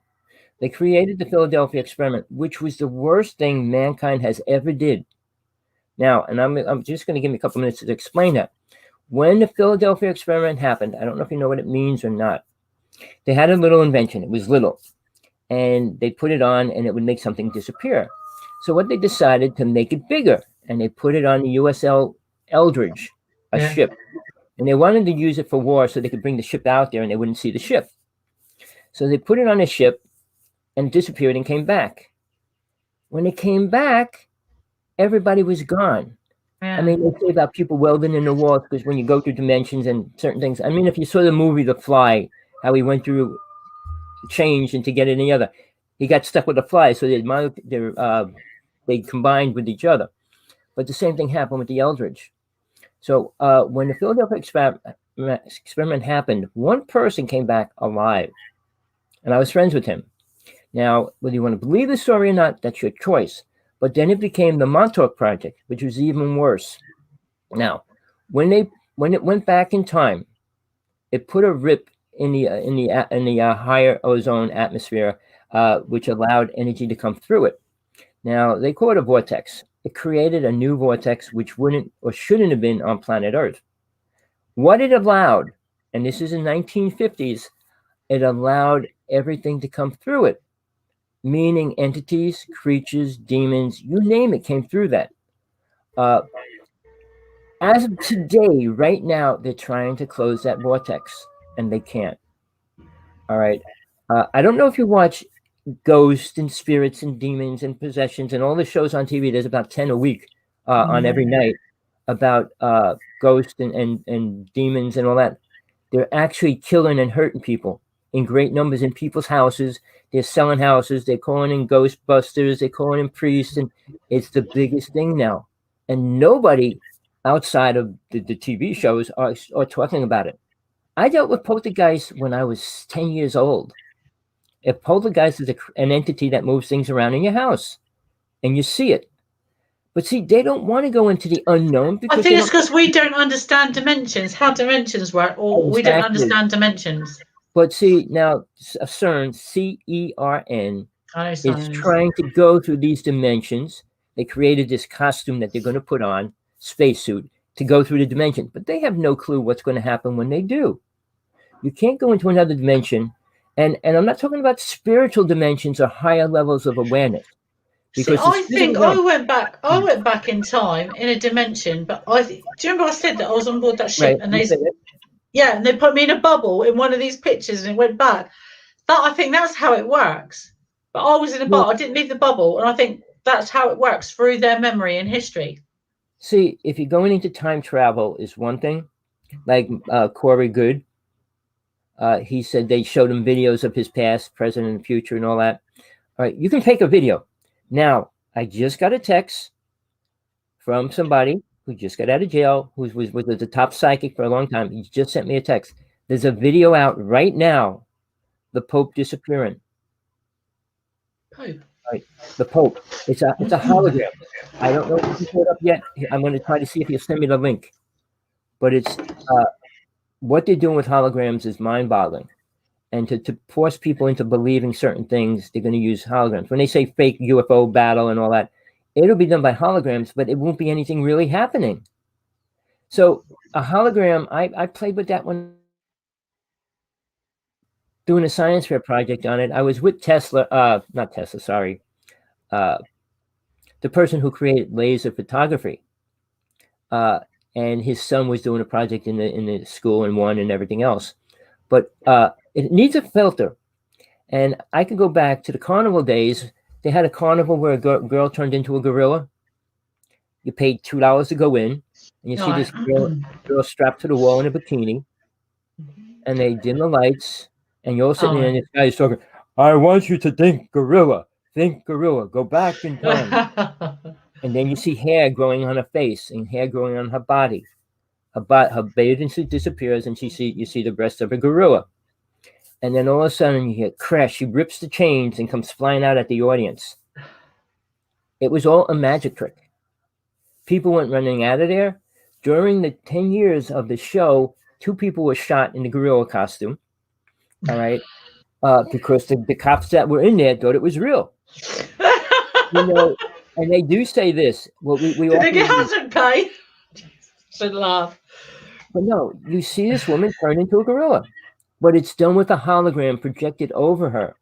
They created the Philadelphia experiment, which was the worst thing mankind has ever did. Now, and I'm just going to give me a couple minutes to explain that. When the Philadelphia experiment happened, I don't know if you know what it means or not. They had a little invention. It was little. And they put it on and it would make something disappear. So what they decided to make it bigger, and they put it on the USL Eldridge, a ship. And they wanted to use it for war so they could bring the ship out there and they wouldn't see the ship. So they put it on a ship and disappeared and came back. When it came back, everybody was gone. I mean, they say about people welding in the walls because when you go through dimensions and certain things, I mean, if you saw the movie The Fly, how he went through change and to get any other, he got stuck with the fly, so they combined with each other. But the same thing happened with the Eldridge. So when the Philadelphia experiment happened, one person came back alive, and I was friends with him. Now, whether you want to believe the story or not, that's your choice. But then it became the Montauk Project, which was even worse. Now, when it went back in time, it put a rip in the higher ozone atmosphere, which allowed energy to come through it. Now, they call it a vortex. It created a new vortex which wouldn't or shouldn't have been on planet Earth. What it allowed, and this is in 1950s, it allowed everything to come through it, meaning entities, creatures, demons, you name it, came through that. As of today, right now, they're trying to close that vortex, and they can't. All right. I don't know if you watch ghosts and spirits and demons and possessions and all the shows on TV. There's about 10 a week on every night about ghosts and demons and all that. They're actually killing and hurting people in great numbers in people's houses. They're selling houses. They're calling in ghostbusters. They're calling in priests. And it's the biggest thing now. And nobody outside of the TV shows are talking about it. I dealt with poltergeists when I was 10 years old. A poltergeist is an entity that moves things around in your house, and you see it. But see, they don't want to go into the unknown. I think it's because we don't understand dimensions, how dimensions work, or we don't understand dimensions. But see, now CERN, CERN, is trying to go through these dimensions. They created this costume that they're going to put on, spacesuit, to go through the dimension. But they have no clue what's going to happen when they do. You can't go into another dimension. And I'm not talking about spiritual dimensions or higher levels of awareness. Because see, I think I went back in time in a dimension, but do you remember I said that I was on board that ship, right, and they put me in a bubble in one of these pictures and it went back. I think that's how it works. But I was in a bubble, I didn't leave the bubble, and I think that's how it works through their memory and history. See, if you're going into time travel is one thing, like Corey Good. He said they showed him videos of his past, present, and future, and all that. All right, you can take a video. Now, I just got a text from somebody who just got out of jail, who was the top psychic for a long time. He just sent me a text. There's a video out right now, the Pope disappearing. Pope? Right, the Pope. It's a hologram. I don't know if you put it up yet. I'm going to try to see if he'll send me the link. But it's... what they're doing with holograms is mind-boggling. And to force people into believing certain things, they're going to use holograms. When they say fake UFO battle and all that, it'll be done by holograms, but it won't be anything really happening. So a hologram, I played with that one, doing a science fair project on it. I was with not Tesla, sorry. The person who created laser photography. And his son was doing a project in the school and won and everything else. But it needs a filter. And I could go back to the carnival days. They had a carnival where a girl turned into a gorilla. You paid $2 to go in. and you see Right. this girl strapped to the wall in a bikini, and they dim the lights, and you're all sitting there, and this guy is talking. I want you to think gorilla, go back in time, and then you see hair growing on her face and hair growing on her body. Her bathing suit disappears, and you see the breast of a gorilla. And then all of a sudden you hear crash. She rips the chains and comes flying out at the audience. It was all a magic trick. People went running out of there. During the 10 years of the show, 2 people were shot in the gorilla costume. All right. Because the cops that were in there thought it was real. And they do say this. Well, we Did they get hazard pay? Should laugh. But no, you see this woman turn into a gorilla, but it's done with a hologram projected over her.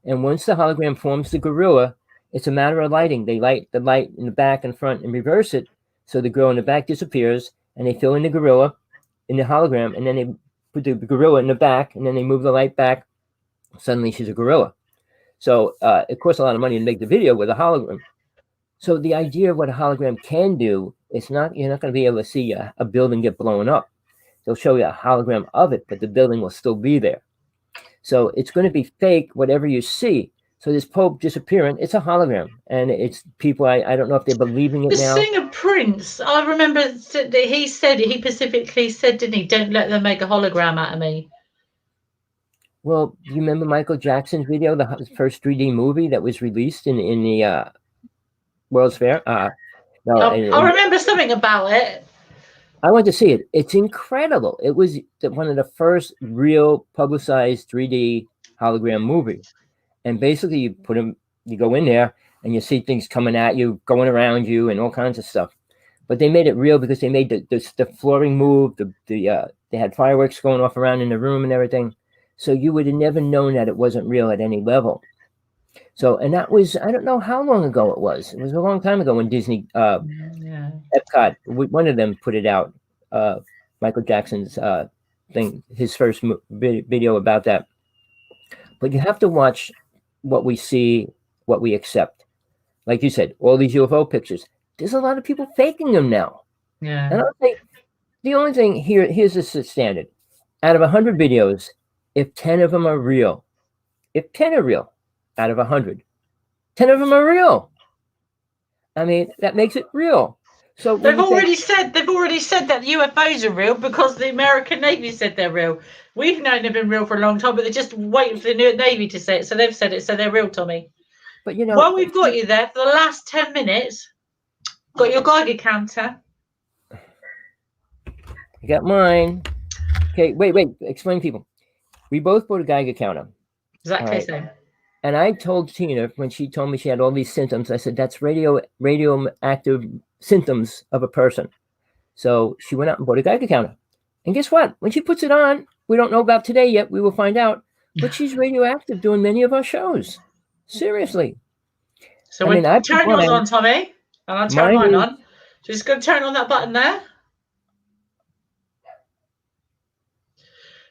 And once the hologram forms the gorilla, it's a matter of lighting. They light the light in the back and front and reverse it, so the girl in the back disappears, and they fill in the gorilla in the hologram, and then they put the gorilla in the back, and then they move the light back. Suddenly she's a gorilla. So it costs a lot of money to make the video with a hologram. So the idea of what a hologram can do, you're not going to be able to see a building get blown up. They'll show you a hologram of it, but the building will still be there. So it's going to be fake, whatever you see. So this Pope disappearing, it's a hologram. And it's people, I don't know if they're believing it the now. The singer Prince, I remember that he specifically said, didn't he, don't let them make a hologram out of me. Well, you remember Michael Jackson's video, the first 3D movie that was released in the World's Fair? No, I remember something about it. I went to see it. It's incredible. It was one of the first real publicized 3D hologram movie. And basically you go in there and you see things coming at you, going around you, and all kinds of stuff. But they made it real because they made the flooring move. They had fireworks going off around in the room and everything. So you would have never known that it wasn't real at any level. So, and that was, I don't know how long ago it was. It was a long time ago when Disney, Epcot, one of them put it out, Michael Jackson's thing, his first video about that. But you have to watch what we see, what we accept. Like you said, all these UFO pictures, there's a lot of people faking them now. Yeah. And I'll say, the only thing here's the standard. Out of 100 videos, if 10 of them are real, out of 100, 10 of them are real. I mean, that makes it real. So they've already said that UFOs are real because the American Navy said they're real. We've known they've been real for a long time, but they're just waiting for the Navy to say it. So they've said it, so they're real, Tommy. But while we've got you there for the last 10 minutes, got your Geiger counter. I got mine. Okay, wait. Explain to people. We both bought a Geiger counter. Exactly the same. And I told Tina when she told me she had all these symptoms, I said, that's radioactive symptoms of a person. So she went out and bought a Geiger counter. And guess what? When she puts it on, we don't know about today yet. We will find out. But she's radioactive doing many of our shows. Seriously. So turn yours on, Tommy. And I'll turn mine on. So just going to turn on that button there.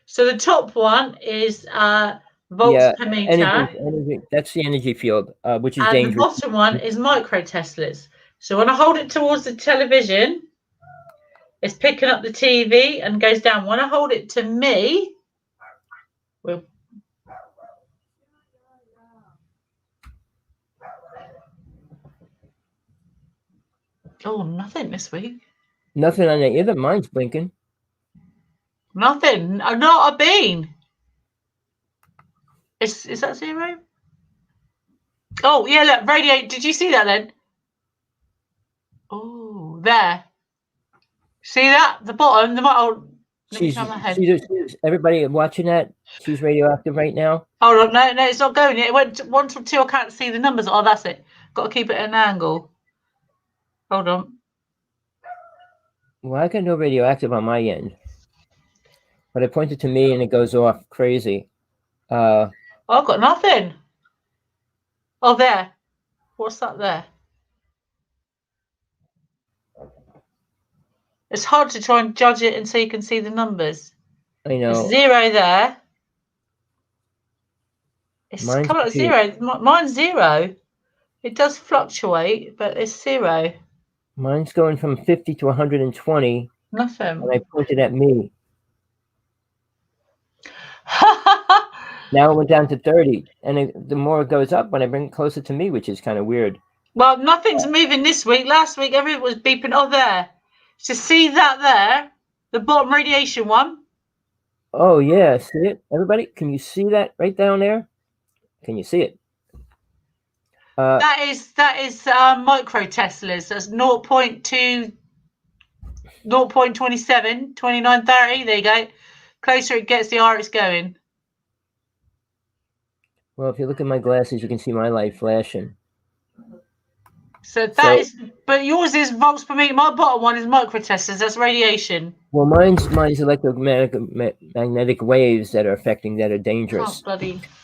So the top one is volts per meter. Energy. That's the energy field, which is dangerous. And the bottom one is microtesla's. So when I hold it towards the television, it's picking up the TV and goes down. When I hold it to me, nothing this week. Nothing on that either. Mine's blinking. Nothing. Not a bean. Is that 0? Oh, yeah, look, radio. Did you see that then? Oh, there. See that? The bottom, everybody watching that, she's radioactive right now. Hold on, no, it's not going yet. It went 1 from 2. I can't see the numbers. Oh, that's it. Got to keep it at an angle. Hold on. Well, I got no radioactive on my end. But I pointed to me and it goes off crazy. I've got nothing. Oh, there. What's that there? It's hard to try and judge it until you can see the numbers. I know. It's 0 there. It's coming up 0. Mine's 0. It does fluctuate, but it's 0. Mine's going from 50 to 120, Nothing. and I pointed at me. Now it went down to 30, and the more it goes up when I bring it closer to me, which is kind of weird. Well, nothing's moving this week. Last week, everyone was beeping. Oh, there. So see that there? The bottom radiation one? Oh, yeah. See it? Everybody, can you see that right down there? Can you see it? That is microteslas. That's 0.2, 0.27, 2930. There you go. Closer it gets, the higher it's going. Well, if you look at my glasses, you can see my light flashing. So that is, but yours is volts per meter. My bottom one is microteslas. That's radiation. Well, mine's electromagnetic waves that are affecting, that are dangerous. So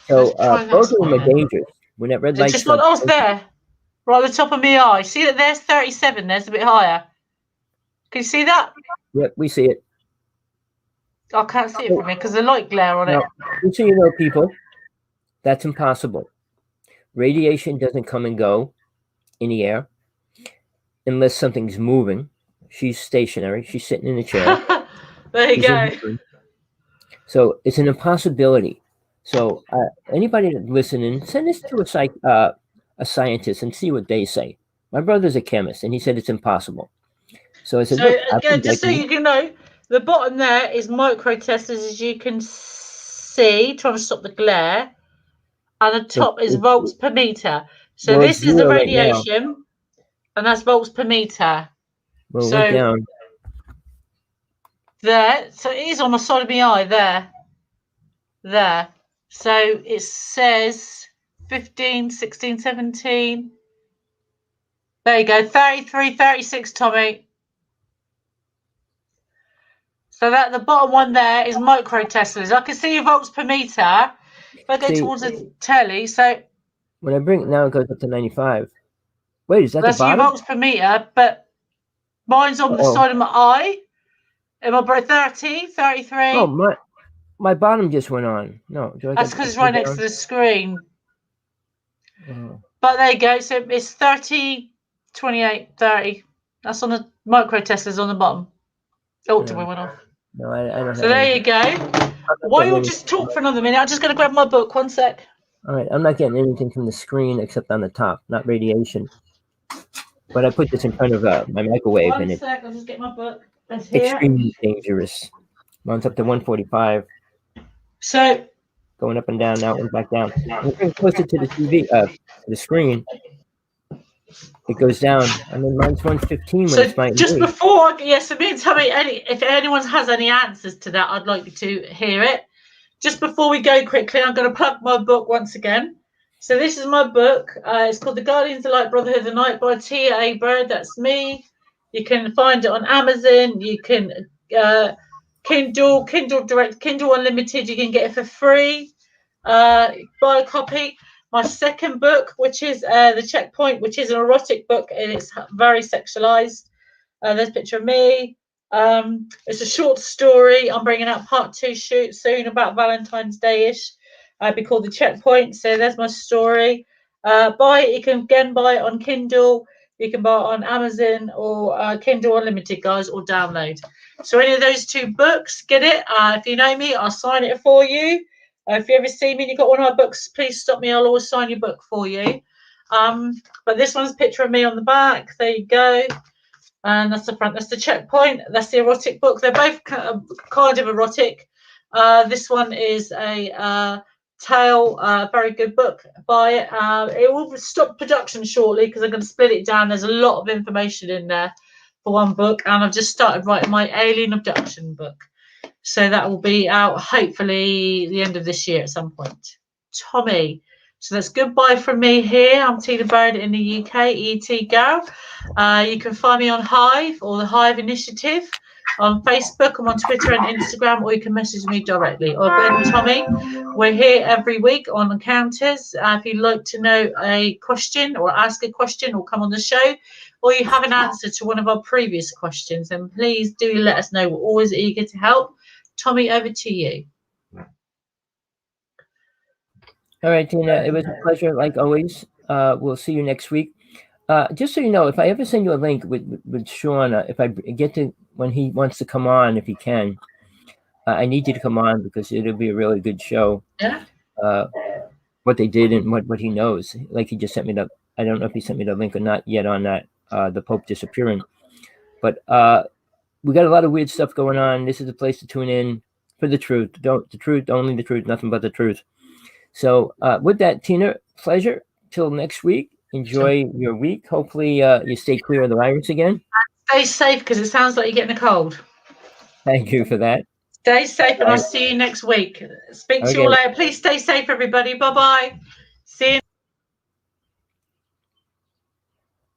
both of them are dangerous. When that red light just like, oh, there, right at the top of my eye. See that? There's 37. There's a bit higher. Can you see that? Yep, we see it. I can't see it from here because the light glare on it. Just so you know, people, that's impossible. Radiation doesn't come and go in the air unless something's moving. She's stationary. She's sitting in a chair. There you go. So it's an impossibility. So anybody listening, send this to a scientist and see what they say. My brother's a chemist, and he said it's impossible. So I said, look, again, just so you can know, the bottom there is microteslas, as you can see, trying to stop the glare, and the top is volts per meter. So this is the radiation, and that's volts per meter. Well, it went down. There, so it is on the side of my eye, there. So it says 15, 16, 17. There you go, 33, 36, Tommy. So that the bottom one there is microteslas. I can see your volts per meter. If I go towards the telly, so when I bring it now, it goes up to 95. Wait, is that that's the bottom? your volts per meter, but mine's on the side of my eye. Am I 30, 33? Oh, my bottom just went on. No, that's because it's right next to the screen. Oh. But there you go. So it's 30, 28, 30. That's on the microteslas on the bottom. Oh, we went off. No, I don't. So there you go. Why you just talk for another minute? I'm just going to grab my book. 1 sec. All right, I'm not getting anything from the screen except on the top, not radiation. But I put this in front of my microwave, and it's I'll just get my book. extremely dangerous. Mine's up to 145. So going up and down, now it went back down. When it closer to the TV, to the screen, it goes down. I mean, mine's 115 when it's my just before, yes, me and Tommy, if anyone has any answers to that, I'd like to hear it. Just before we go quickly, I'm going to plug my book once again. So this is my book. It's called The Guardians of Light, Brotherhood of the Night by T.A. Bird. That's me. You can find it on Amazon. You can Kindle Direct, Kindle Unlimited. You can get it for free. Buy a copy. My second book, which is The Checkpoint, which is an erotic book, and it's very sexualized. There's a picture of me. It's a short story. I'm bringing out part 2 shoot soon about Valentine's Day-ish. It'll be called The Checkpoint. So there's my story. Buy it. You can again buy it on Kindle. You can buy it on Amazon or Kindle Unlimited, guys, or download. So any of those 2 books, get it. If you know me, I'll sign it for you. If you ever see me and you've got one of my books, please stop me. I'll always sign your book for you. But this one's a picture of me on the back. There you go. And that's the front. That's the Checkpoint. That's the erotic book. They're both kind of erotic. This one is a tale, very good book. Buy it. It will stop production shortly because I'm going to split it down. There's a lot of information in there for one book. And I've just started writing my alien abduction book. So that will be out hopefully the end of this year at some point. Tommy. So that's goodbye from me here. I'm Tina Bird in the UK, ET Girl. You can find me on Hive or the Hive Initiative on Facebook. I'm on Twitter and Instagram, or you can message me directly. Or Ben Tommy. We're here every week on Encounters. If you'd like to know a question or ask a question or come on the show, or you have an answer to one of our previous questions, then please do let us know. We're always eager to help. Tommy, over to you. All right, Tina, it was a pleasure, like always. We'll see you next week. Just so you know, if I ever send you a link with Sean, if I get to when he wants to come on, if he can, I need you to come on because it'll be a really good show. Yeah. What they did and what he knows. Like he just sent me the. I don't know if he sent me the link or not yet on that. The Pope disappearing, but we got a lot of weird stuff going on. This is the place to tune in for the truth. Don't the truth, only the truth, nothing but the truth. So with that, Tina, pleasure. Till next week. Enjoy your week. Hopefully you stay clear of the virus again. Stay safe because it sounds like you're getting a cold. Thank you for that. Stay safe, and I'll see you next week. Speak to you all later. Please stay safe, everybody. Bye-bye. See you.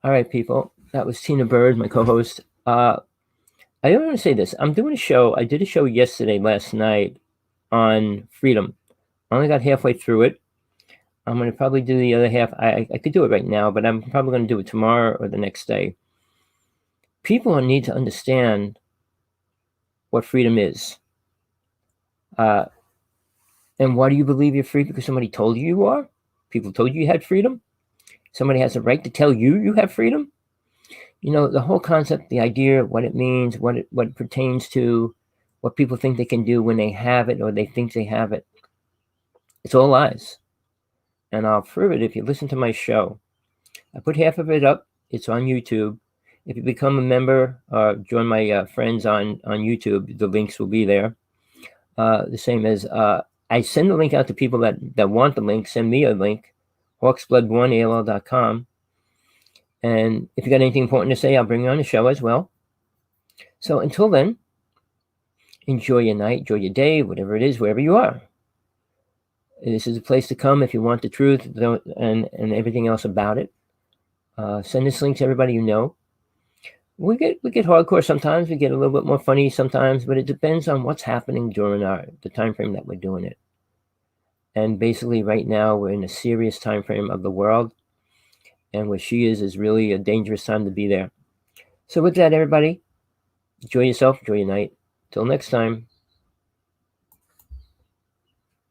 All right, people. That was Tina Bird, my co-host. I don't want to say this. I'm doing a show. I did a show last night on freedom. I only got halfway through it. I'm going to probably do the other half. I could do it right now, but I'm probably going to do it tomorrow or the next day. People need to understand what freedom is. And why do you believe you're free? Because somebody told you you are? People told you you had freedom? Somebody has a right to tell you you have freedom? You know, the whole concept, the idea, what it means, what it pertains to, what people think they can do when they have it or they think they have it. It's all lies. And I'll prove it if you listen to my show. I put half of it up. It's on YouTube. If you become a member or join my friends on YouTube, the links will be there. The same as I send the link out to people that want the link. Send me a link, hawksblood1all.com. And if you got anything important to say, I'll bring you on the show as well. So until then, enjoy your night, enjoy your day, whatever it is, wherever you are. This is a place to come if you want the truth and everything else about it. Send this link to everybody you know. We get hardcore sometimes. We get a little bit more funny sometimes, but it depends on what's happening during the time frame that we're doing it. And basically, right now we're in a serious time frame of the world, and where she is really a dangerous time to be there. So with that, everybody, enjoy yourself, enjoy your night. Till next time.